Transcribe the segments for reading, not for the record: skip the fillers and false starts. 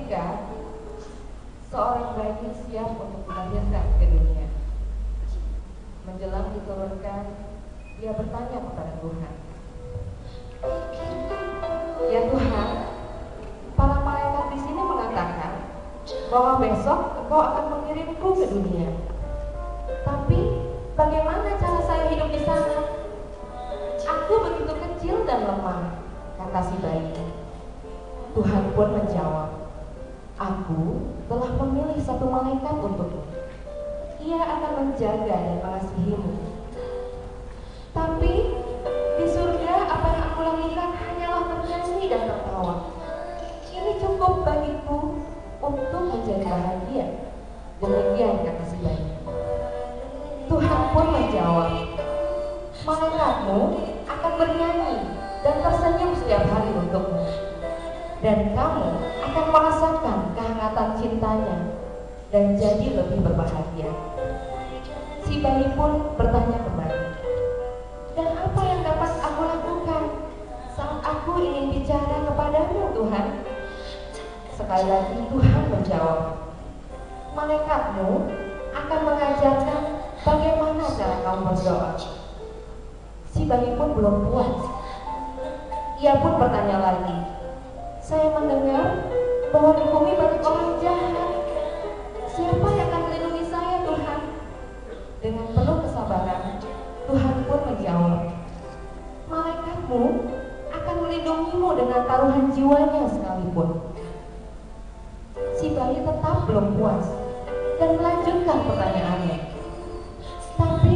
ketika seorang bayi siap untuk dilahirkan ke dunia, menjelang diturunkan, dia bertanya kepada Tuhan, "Ya Tuhan, para malaikat di sini mengatakan bahwa besok Engkau akan mengirimku ke dunia. Tapi bagaimana cara saya hidup di sana? Aku begitu kecil dan lemah," kata si bayi. Tuhan pun menjawab, "Aku telah memilih satu malaikat untukmu. Ia akan menjaga dan mengasihimu. Tapi di surga apa yang aku lakukan hanyalah bernyanyi dan tertawa. Ini cukup bagiku untuk menjadi bahagia." Demikian kata si bayi. Tuhan pun menjawab, "Malaikatmu akan bernyanyi dan tersenyum setiap hari untukmu, dan kamu akan merasakan kehangatan cintanya dan jadi lebih berbahagia." Si bayi pun bertanya kembali, "Dan apa yang dapat aku lakukan saat aku ingin bicara kepadamu, Tuhan?" Sekali lagi Tuhan menjawab, "Malaikatmu akan mengajarkan bagaimana cara kamu berdoa." Si bayi pun belum puas. Ia pun bertanya lagi, "Saya mendengar bahwa di bumi banyak orang jahat. Siapa yang akan melindungi saya, Tuhan?" Dengan penuh kesabaran, Tuhan pun menjawab, "Malaikatmu akan melindungimu dengan taruhan jiwanya sekalipun." Si bayi tetap belum puas dan melanjutkan pertanyaannya, "Tapi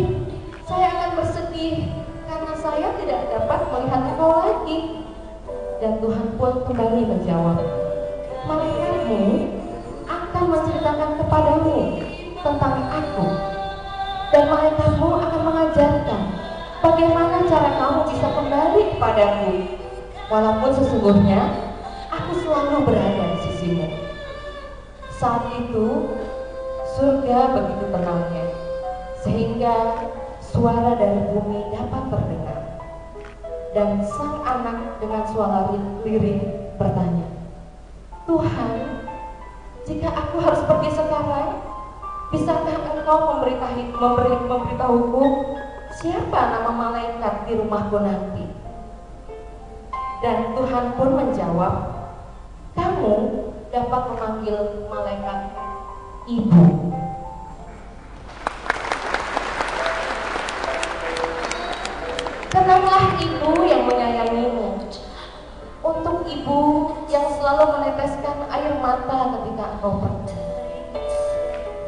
saya akan bersedih karena saya tidak dapat melihat Engkau lagi." Dan Tuhan pun kembali menjawab, "Malaikatmu akan menceritakan kepadamu tentang Aku, dan malaikatmu akan mengajarkan bagaimana cara kamu bisa kembali kepadaku, walaupun sesungguhnya Aku selalu berada di sisimu." Saat itu surga begitu tenangnya, sehingga suara dari bumi dapat terdengar. Dan sang anak dengan suara lirih bertanya, "Tuhan, jika aku harus pergi sekarang, bisakah Engkau memberitahuku siapa nama malaikat di rumahku nanti?" Dan Tuhan pun menjawab, "Kamu dapat memanggil malaikat Ibu." Tenanglah ibu yang menyayangimu. Untuk ibu yang selalu meneteskan air mata ketika engkau pergi.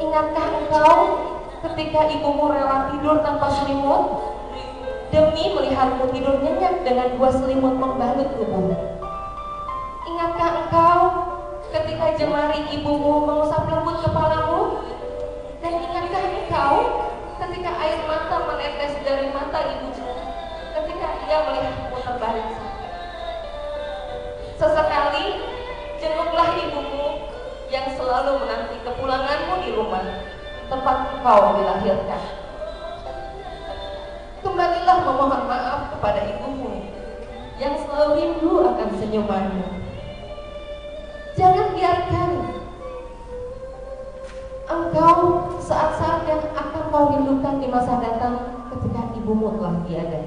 Ingatkah engkau ketika ibumu rela tidur tanpa selimut demi melihatmu tidur nyenyak dengan 2 selimut membalut tubuhmu? Ingatkah engkau ketika jemari ibumu mengusap lembut kepalamu? Dan ingatkah engkau ketika air mata menetes dari mata ibumu ketika ia melihatmu terbaring sakit? Sesekali jenguklah ibumu yang selalu menanti kepulanganmu di rumah tempat engkau dilahirkan. Kembalilah memohon maaf kepada ibumu yang selalu rindu akan senyumanmu. Jangan biarkan engkau saat-saat yang akan kau rindukan di masa datang ketika ibumu telah tiada.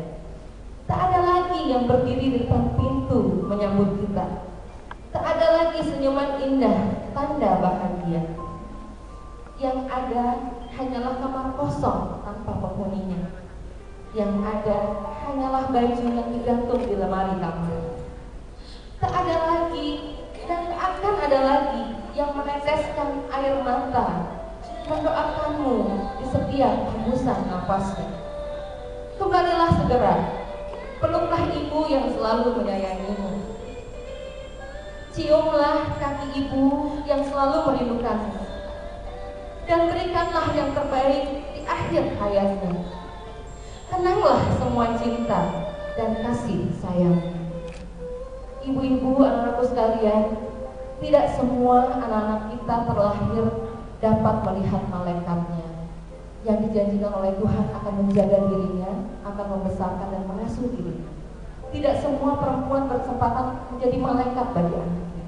Tak ada lagi yang berdiri di depan pintu menyambut kita. Tak ada lagi senyuman indah, tanda bahagia. Yang ada hanyalah kamar kosong tanpa penghuninya. Yang ada hanyalah baju yang digantung di lemari kamar. Tak ada lagi dan tak akan ada lagi yang meneteskan air mata mendoakanmu di setiap hembusan nafasnya. Kembalilah segera. Peluklah ibu yang selalu menyayangimu. Ciumlah kaki ibu yang selalu merindukanmu. Dan berikanlah yang terbaik di akhir hayatnya. Kenanglah semua cinta dan kasih sayangnya. Ibu-ibu, anak-anakku sekalian, tidak semua anak-anak kita terlahir dapat melihat malaikatnya yang dijanjikan oleh Tuhan akan menjaga dirinya, akan membesarkan dan mengasuh dirinya. Tidak semua perempuan berkesempatan menjadi malaikat bagi anaknya.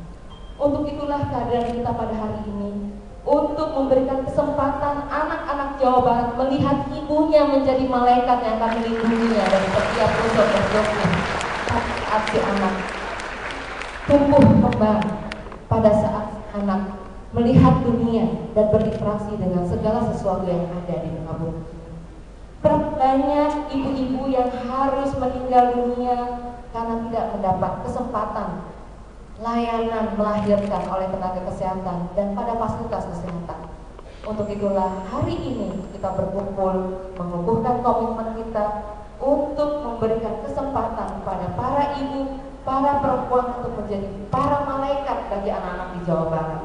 Untuk itulah kehadiran kita pada hari ini, untuk memberikan kesempatan anak-anak Jawa Barat melihat ibunya menjadi malaikat yang akan melindunginya dari setiap unsur dan doktrin. Saat si anak tumbuh kembang, pada saat anak melihat dunia dan berinteraksi dengan segala sesuatu yang ada di muka bumi. Berapa banyak ibu-ibu yang harus meninggal dunia karena tidak mendapat kesempatan layanan melahirkan oleh tenaga kesehatan dan pada fasilitas kesehatan. Untuk itulah hari ini kita berkumpul mengukuhkan komitmen kita untuk memberikan kesempatan kepada para ibu, para perempuan untuk menjadi para malaikat bagi anak-anak di Jawa Barat.